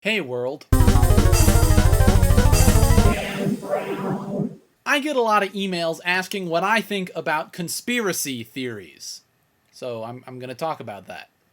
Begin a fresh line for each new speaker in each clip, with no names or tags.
Hey world. I get a lot of emails asking what I think about conspiracy theories. So I'm going to talk about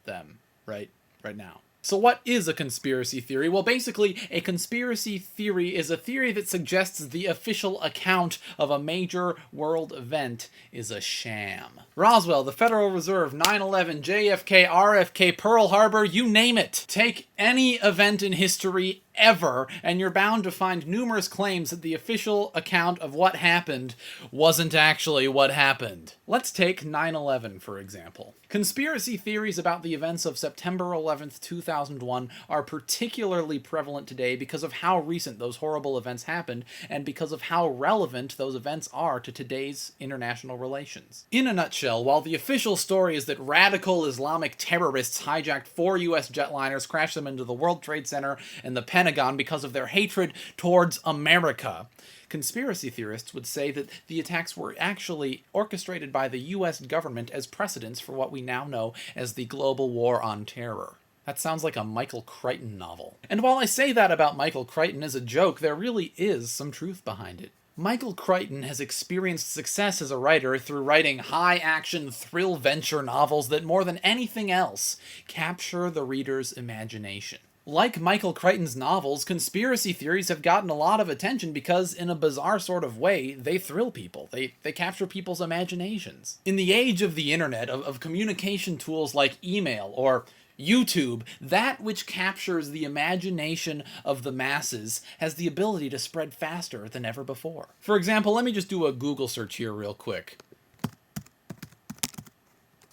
them right now. So what is a conspiracy theory? Well, basically, a conspiracy theory is a theory that suggests the official account of a major world event is a sham. Roswell, the Federal Reserve, 9/11, JFK, RFK, Pearl Harbor, you name it. Take any event in history ever, and you're bound to find numerous claims that the official account of what happened wasn't actually what happened. Let's take 9/11, for example. Conspiracy theories about the events of September 11th, 2001 are particularly prevalent today because of how recent those horrible events happened and because of how relevant those events are to today's international relations. In a nutshell, while the official story is that radical Islamic terrorists hijacked 4 US jetliners, crashed them into the World Trade Center and the Pentagon because of their hatred towards America, conspiracy theorists would say that the attacks were actually orchestrated by the US government as precedents for what we now know as the global war on terror. That sounds like a Michael Crichton novel. And while I say that about Michael Crichton as a joke, there really is some truth behind it. Michael Crichton has experienced success as a writer through writing high-action thrill-venture novels that, more than anything else, capture the reader's imagination. Like Michael Crichton's novels, conspiracy theories have gotten a lot of attention because, in a bizarre sort of way, they thrill people. They capture people's imaginations. In the age of the internet, of communication tools like email or YouTube, that which captures the imagination of the masses has the ability to spread faster than ever before. For example, let me just do a Google search here real quick.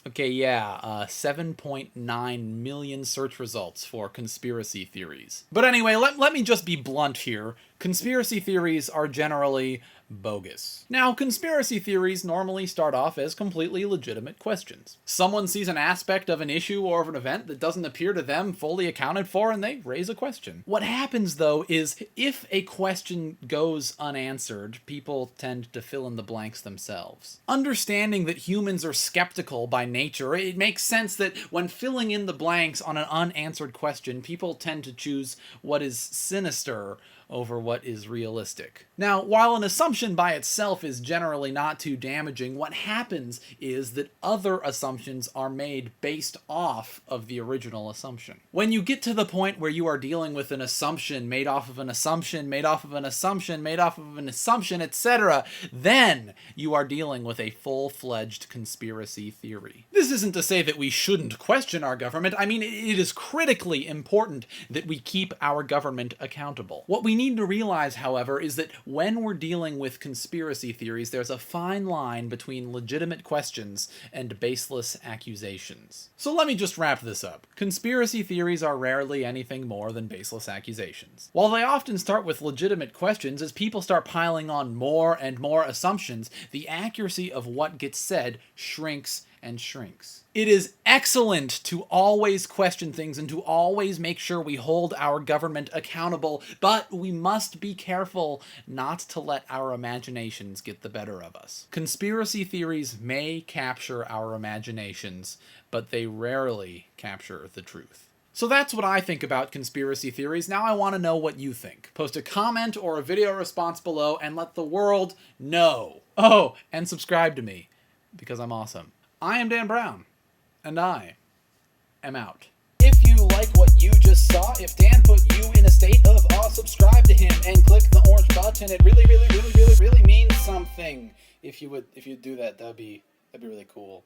Okay, 7.9 million search results for conspiracy theories. But anyway, let me just be blunt here. Conspiracy theories are generally bogus. Now, conspiracy theories normally start off as completely legitimate questions. Someone sees an aspect of an issue or of an event that doesn't appear to them fully accounted for, and they raise a question. What happens, though, is if a question goes unanswered, people tend to fill in the blanks themselves. Understanding that humans are skeptical by nature, it makes sense that when filling in the blanks on an unanswered question, people tend to choose what is sinister over what is realistic. Now, while an assumption by itself is generally not too damaging, what happens is that other assumptions are made based off of the original assumption. When you get to the point where you are dealing with an assumption made off of an assumption, made off of an assumption, made off of an assumption, etc., then you are dealing with a full-fledged conspiracy theory. This isn't to say that we shouldn't question our government. I mean, it is critically important that we keep our government accountable. What we need to realize, however, is that when we're dealing with conspiracy theories, there's a fine line between legitimate questions and baseless accusations. So let me just wrap this up. Conspiracy theories are rarely anything more than baseless accusations. While they often start with legitimate questions, as people start piling on more and more assumptions, the accuracy of what gets said shrinks and shrinks. It is excellent to always question things and to always make sure we hold our government accountable, but we must be careful not to let our imaginations get the better of us. Conspiracy theories may capture our imaginations, but they rarely capture the truth. So that's what I think about conspiracy theories. Now I want to know what you think. Post a comment or a video response below and let the world know. Oh, and subscribe to me, because I'm awesome. I am Dan Brown, and I am out. If you like what you just saw, if Dan put you in a state of awe, subscribe to him and click the orange button. It really means something. If you do that, that'd be really cool.